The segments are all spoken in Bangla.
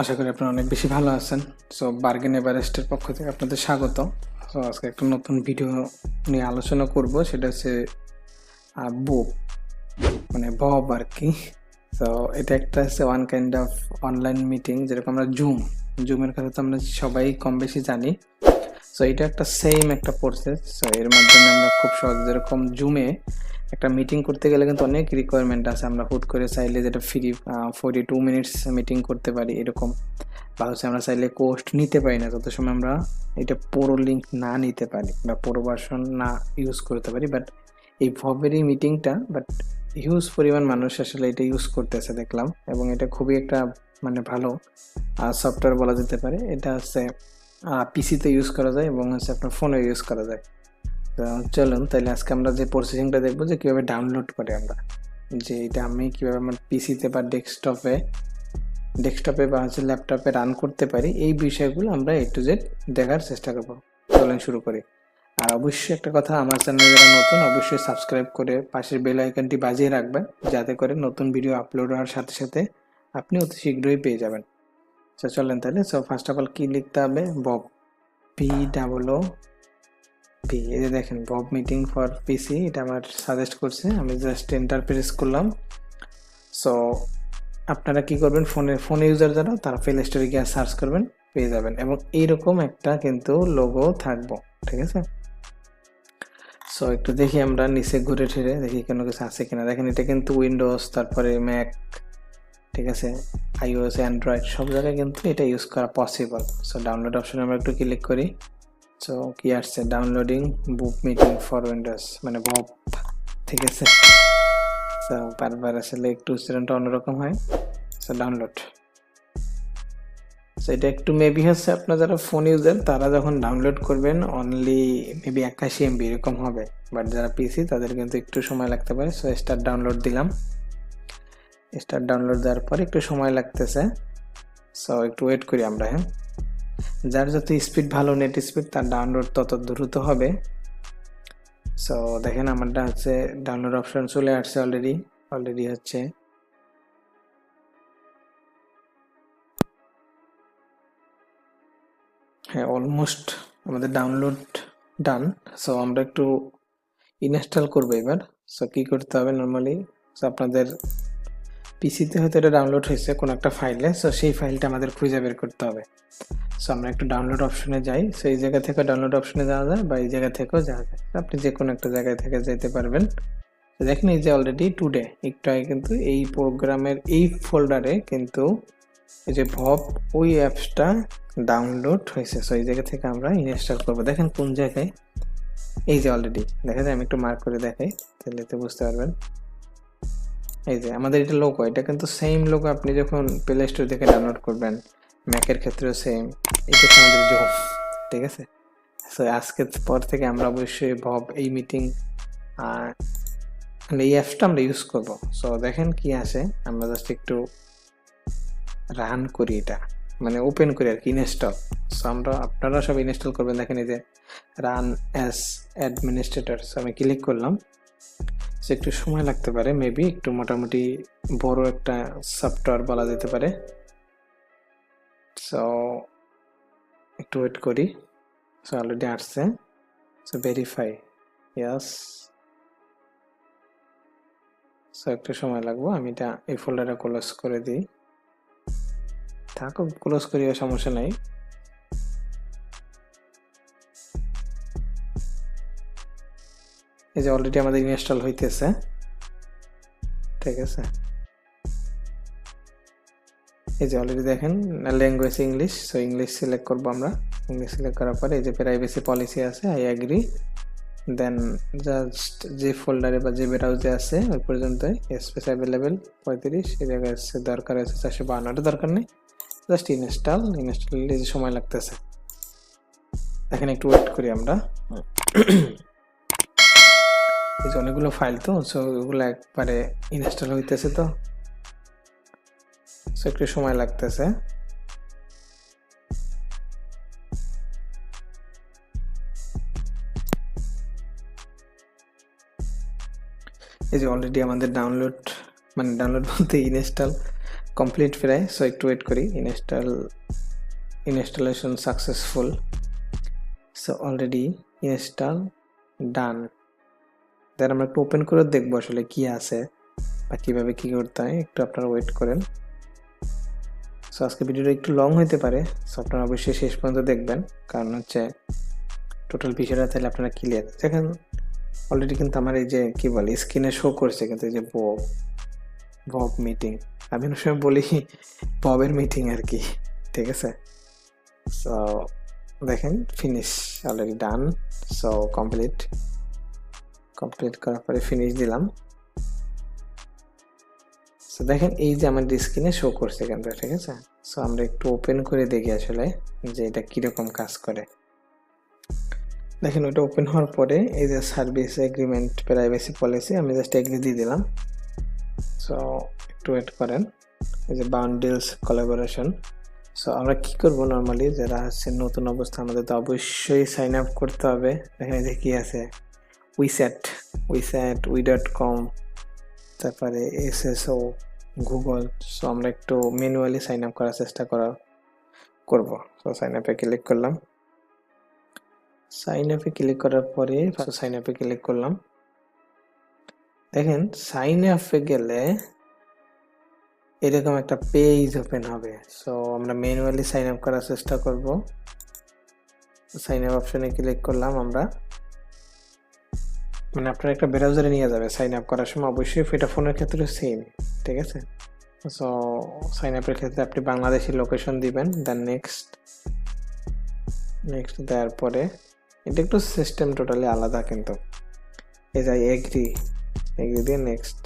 আশা করি আপনারা অনেক বেশি ভালো আছেন। সো বার্গেন এভারেস্টের পক্ষ থেকে আপনাদের স্বাগত। সো আজকে একটা নতুন ভিডিও নিয়ে আলোচনা করব, সেটা হচ্ছে বুক মানে ভব আর কি। তো এটা একটা হচ্ছে one kind of online meeting, যেরকম আমরা জুমের কথা তো আমরা সবাই কম বেশি জানি। সো এটা একটা সেম একটা প্রসেস। সো এর মাধ্যমে আমরা খুব সহজ, যেরকম জুমে একটা মিটিং করতে গেলে কিন্তু অনেক রিকোয়ারমেন্ট আছে, আমরা হুট করে চাইলে যেটা ফ্রি 42 মিনিটস মিটিং করতে পারি এরকম, বা হচ্ছে আমরা চাইলে কোস্ট নিতে পারি না, যত সময় আমরা এটা পুরো লিঙ্ক না নিতে পারি বা পুরো ভার্সন না ইউজ করতে পারি। বাট এই ভবেরই মিটিংটা হিউজ পরিমাণ মানুষ আসলে এটা ইউজ করতেছে দেখলাম, এবং এটা খুবই একটা ভালো সফটওয়্যার বলা যেতে পারে। এটা হচ্ছে পিসিতে ইউজ করা যায় এবং হচ্ছে আপনার ফোনে ইউজ করা যায়। তো চলুন তাহলে আজকে আমরা যে প্রসেসিংটা দেখবো, যে কীভাবে ডাউনলোড করে আমরা, যে এটা আমি কীভাবে আমার পিসিতে বা ডেস্কটপে বা হচ্ছে ল্যাপটপে রান করতে পারি, এই বিষয়গুলো আমরা A to Z দেখার চেষ্টা করবো। চলেন শুরু করি। আর অবশ্যই একটা কথা, আমার চ্যানেলে যারা নতুন অবশ্যই সাবস্ক্রাইব করে পাশের বেল আইকনটি বাজিয়ে রাখবেন, যাতে করে নতুন ভিডিও আপলোড হওয়ার সাথে সাথে আপনি অতি শীঘ্রই পেয়ে যাবেন। চলেন তাহলে। ফার্স্ট অফ অল কি লিখতে হবে, ভব VOOV। এই যে দেখেন ভব মিটিং ফর পিসি, এটা আমার সাজেস্ট করছে, আমি জাস্ট এন্টার প্রেস করলাম। সো আপনারা কি করবেন, ফোন ইউজার যারা তারা প্লে স্টোরে গিয়ে সার্চ করবেন, পেয়ে যাবেন, এবং এইরকম একটা কিন্তু লোগো থাকবো, ঠিক আছে। সো একটু দেখি আমরা নিচে ঘুরে ঠেরে দেখি কোনো কিছু আছে কিনা। দেখেন এটা কিন্তু উইন্ডোজ, তারপরে ম্যাক, ঠিক আছে, iOS, অ্যান্ড্রয়েড সব জায়গায় কিন্তু এটা ইউজ করা পসিবল। সো ডাউনলোড অপশনে আমরা একটু ক্লিক করি। সো কি আসছে, downloading book meeting for Windows, মানে ভব, ঠিক আছে। সো বারবার আসলে একটু উচ্চারণটা অন্যরকম হয়। সো ডাউনলোড, সো এটা একটু মেবি হচ্ছে আপনার যারা ফোন ইউজার তারা যখন ডাউনলোড করবেন অনলি মেবি 81 MB এরকম হবে, বাট যারা পিসি তাদের কিন্তু একটু সময় লাগতে পারে। সো স্টার্ট ডাউনলোড দিলাম। স্টার্ট ডাউনলোড দেওয়ার পর একটু সময় লাগতেছে। সো একটু ওয়েট করি আমরা। হ্যাঁ, যার যত স্পিড ভালো, নেট স্পিড, তার ডাউনলোড তত দ্রুত হবে। সো দেখেন আমারটা হচ্ছে ডাউনলোড অপশন চলে আসছে অলরেডি হচ্ছে। হ্যাঁ, অলমোস্ট আমাদের ডাউনলোড ডান। সো আমরা একটু ইনস্টল করবো এবার। সো কি করতে হবে, নর্মালি আপনাদের পিসিতে হয়তো এটা ডাউনলোড হয়েছে কোনো একটা ফাইলে, সো সেই ফাইলটা আমাদের খুঁজে বের করতে হবে। সো আমরা একটু ডাউনলোড অপশনে যাই। সো এই জায়গা থেকে ডাউনলোড অপশনে যাওয়া যায়, বা এই জায়গা থেকেও যাওয়া যায়, আপনি যে কোনো একটা জায়গায় থেকে যেতে পারবেন। দেখেন এই যে অলরেডি টুডে একটু আগে কিন্তু এই প্রোগ্রামের এই ফোল্ডারে কিন্তু এই যে ভব ওই অ্যাপসটা ডাউনলোড হয়েছে। সো এই জায়গা থেকে আমরা ইনস্টল করবো। দেখেন কোন জায়গায়, এই যে অলরেডি দেখা যায়, আমি একটু মার্ক করে দেখাই তাহলে তো বুঝতে পারবেন। এই যে আমাদের এটা লোগো, এটা কিন্তু সেম লোগো আপনি যখন প্লে স্টোর থেকে ডাউনলোড করবেন, ম্যাকের ক্ষেত্রেও সেম, এটা হচ্ছে আমাদের জোম, ঠিক আছে। সো আজকের পর থেকে আমরা অবশ্যই ভব এই মিটিং এই অ্যাপসটা আমরা ইউজ করবো। সো দেখেন কি আসে, আমরা জাস্ট একটু রান করি, এটা মানে ওপেন করি আর কি, ইনস্টল। সো আপনারা সব ইনস্টল করবেন। দেখেন এই যে রান অ্যাজ অ্যাডমিনিস্ট্রেটর, আমি ক্লিক করলাম। সো একটু সময় লাগতে পারে, মেবি একটু মোটামুটি বড় একটা সফটওয়্যার বলা যেতে পারে। সো একটু ওয়েট করি। সো অলরেডি আসছে। সো ভেরিফাই, ইয়াস। সো একটু সময় লাগবে, আমি এটা এই ফোল্ডারে ক্লোজ করে দিই। থাকো, ক্লোজ করিও সমস্যা নাই। এই যে অলরেডি আমাদের ইনস্টল হইতেছে, ঠিক আছে। এই যে অলরেডি দেখেন language English. So English select করবো আমরা। ইংলিশ সিলেক্ট করার পরে এই যে প্রাইভেসি পলিসি আছে, আই এগ্রি। দেন জাস্ট যে ফোল্ডারে বা যে ব্রাউজে আছে ওই পর্যন্ত স্পেস অ্যাভেলেবেল 35, এই জায়গায় দরকার আছে 452, দরকার নেই, জাস্ট ইনস্টল যে সময় লাগতেছে। এখন একটু ওয়েট করি আমরা। এই যে অনেকগুলো ফাইল তো, সো ওগুলো একবারে ইনস্টল হইতেছে, তো সো একটু সময় লাগতেছে। এই যে অলরেডি আমাদের ডাউনলোড বলতে ইনস্টল কমপ্লিট প্রায়, সো একটু ওয়েট করি। Installation successful, so already install done. Then আমরা একটু ওপেন করে দেখবো আসলে কি আছে বা কিভাবে কি করতে হয়, একটু আপনারা ওয়েট করেন। সো আজকে ভিডিওটা একটু লং হতে পারে, সো আপনারা অবশ্যই শেষ পর্যন্ত দেখবেন, কারণ হচ্ছে টোটাল বিষয়টা তাহলে আপনারা ক্লিয়ার। দেখেন অলরেডি কিন্তু আমার এই যে কি বলে স্ক্রিনে শো করছে কিন্তু এই যে ভব মিটিং, আমি অনেক সময় বলি ভবের মিটিং আর কি, ঠিক আছে। সো দেখেন finish already done, so complete করার পরে ফিনিশ দিলাম। সো দেখেন এই যে আমার স্ক্রিনে শো করছে কিন্তু, ঠিক আছে। সো আমরা একটু ওপেন করে দেখি আসলে যে এটা কিরকম কাজ করে। দেখেন ওটা ওপেন হওয়ার পরে এই যে সার্ভিস এগ্রিমেন্ট প্রাইভেসি পলিসি, আমি জাস্ট এগ্রি দিয়ে দিলাম। সো একটু ওয়েট করেন, এই যে বান্ডেলস কোলাবোরেশন। সো আমরা কি করব, নর্মালি যারা হচ্ছে নতুন অবস্থা, আমাদের তো অবশ্যই সাইন আপ করতে হবে। দেখেন যে কি আছে, উই.কম, তারপরে SSO, গুগল। সো আমরা একটু ম্যানুয়ালি সাইন আপ করার চেষ্টা করব। সো সাইন আপে ক্লিক করলাম। সাইন আপে ক্লিক করার পরে সাইন আপে ক্লিক করলাম। দেখেন সাইন আপে গেলে এরকম একটা পেজ ওপেন হবে। সো আমরা ম্যানুয়ালি সাইন আপ করার চেষ্টা করব। সাইন আপ অপশনে ক্লিক করলাম আমরা, মানে আপনার একটা ব্রাউজারে নিয়ে যাবে সাইন আপ করার সময়, অবশ্যই এটা ফোনের ক্ষেত্রে সেম, ঠিক আছে। সো সাইন আপের ক্ষেত্রে আপনি বাংলাদেশের লোকেশন দিবেন, দেন নেক্সট দেওয়ার পরে এটা একটু সিস্টেম টোটালি আলাদা কিন্তু, এই যে এগ্রি দিয়ে নেক্সট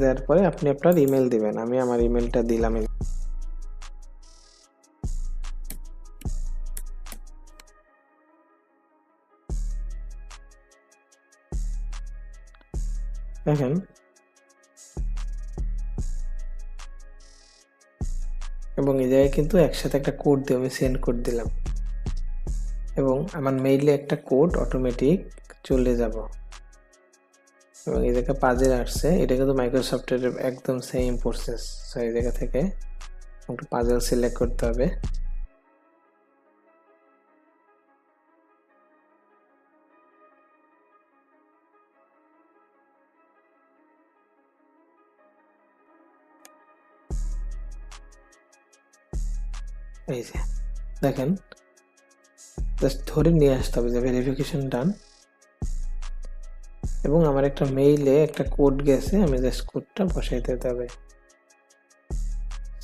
দেওয়ার পরে আপনি আপনার ইমেল দিবেন। আমি আমার ইমেলটা দিলাম। দেখেন এবং এই জায়গায় কিন্তু একসাথে একটা কোড দিয়ে আমি সেন্ড কোড দিলাম এবং আমার মেইলে একটা কোড অটোমেটিক চলে যাব। এবং এই জায়গায় পাজেল আসছে, এটা কিন্তু মাইক্রোসফটের একদম সেম প্রসেস। সো এই জায়গা থেকে একটু পাজেল সিলেক্ট করতে হবে। এই যে দেখেন জাস্ট ধরে নিয়ে আসতে হবে যে ভেরিফিকেশন ডান, এবং আমার একটা মেইলে একটা কোড গেছে, আমি জাস্ট কোডটা বসাই দিতে হবে।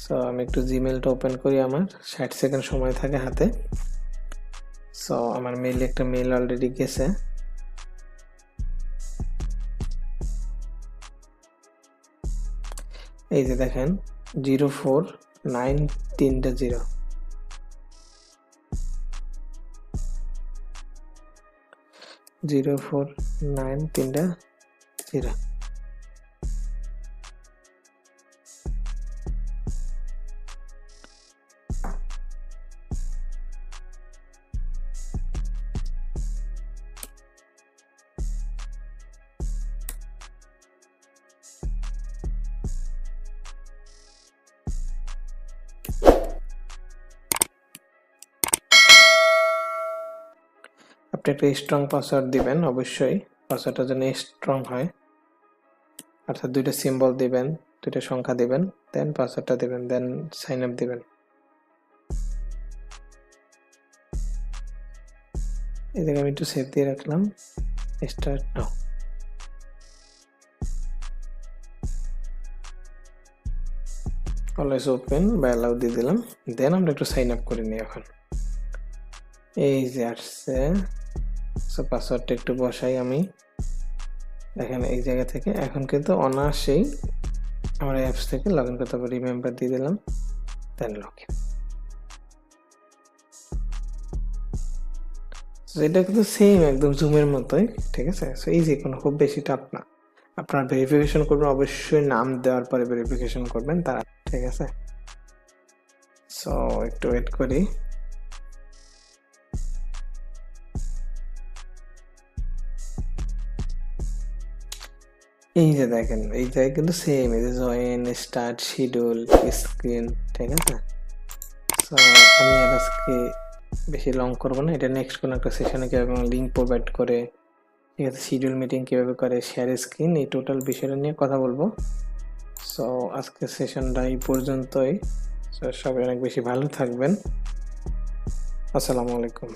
সো আমি একটু জিমেলটা ওপেন করি, আমার 60 সেকেন্ড সময় থাকে হাতে। সো আমার মেইলে একটা মেইল অলরেডি গেছে। এই যে দেখেন 04930 04930। আপনি একটা স্ট্রং পাসওয়ার্ড দিবেন, অবশ্যই পাসওয়ার্ডটা যেন স্ট্রং হয়, অর্থাৎ 2টা সিম্বল দিবেন, 2টা সংখ্যা দিবেন, দেন পাসওয়ার্ডটা দিবেন, দেন সাইন আপ দিবেন। এই জায়গায় আমি একটু সেভ দিয়ে রাখলাম, স্টার্ট নাও। অলওয়েজ ওপেন বা অ্যালাউ দিয়ে দিলাম, দেন আমরা একটু সাইন আপ করে নিই। এখন এই যে আসছে, সো পাসওয়ার্ডটা একটু বসাই আমি। দেখেন এই জায়গা থেকে এখন কিন্তু অনায়াসেই আমরা অ্যাপস থেকে লগ ইন করতে পারি। রিমেম্বার দিয়ে দিলাম, দেন লগ ইন। এটা কিন্তু সেম একদম জুমের মতোই, ঠিক আছে। সো এই যে কোনো খুব বেশি টাফ না। আপনার ভেরিফিকেশন করবেন, অবশ্যই নাম দেওয়ার পরে ভেরিফিকেশন করবেন তারা, ঠিক আছে। সো একটু ওয়েট করি। এই যে দেখেন এই জায়গায় কিন্তু সেম, এই যে জয়েন, স্টার্ট, শিডিউল, স্ক্রিন, ঠিক আছে। সো আমি আর আজকে বেশি লং করবো না, এটা নেক্সট কোনো একটা সেশনে কীভাবে লিঙ্ক প্রোভাইড করে, ঠিক আছে, শিডিউল মিটিং কীভাবে করে, শেয়ার স্ক্রিন, এই টোটাল বিষয়টা নিয়ে কথা বলবো। সো আজকের সেশনটা এই পর্যন্তই। সো সবাই অনেক বেশি ভালো থাকবেন। আসসালামু আলাইকুম।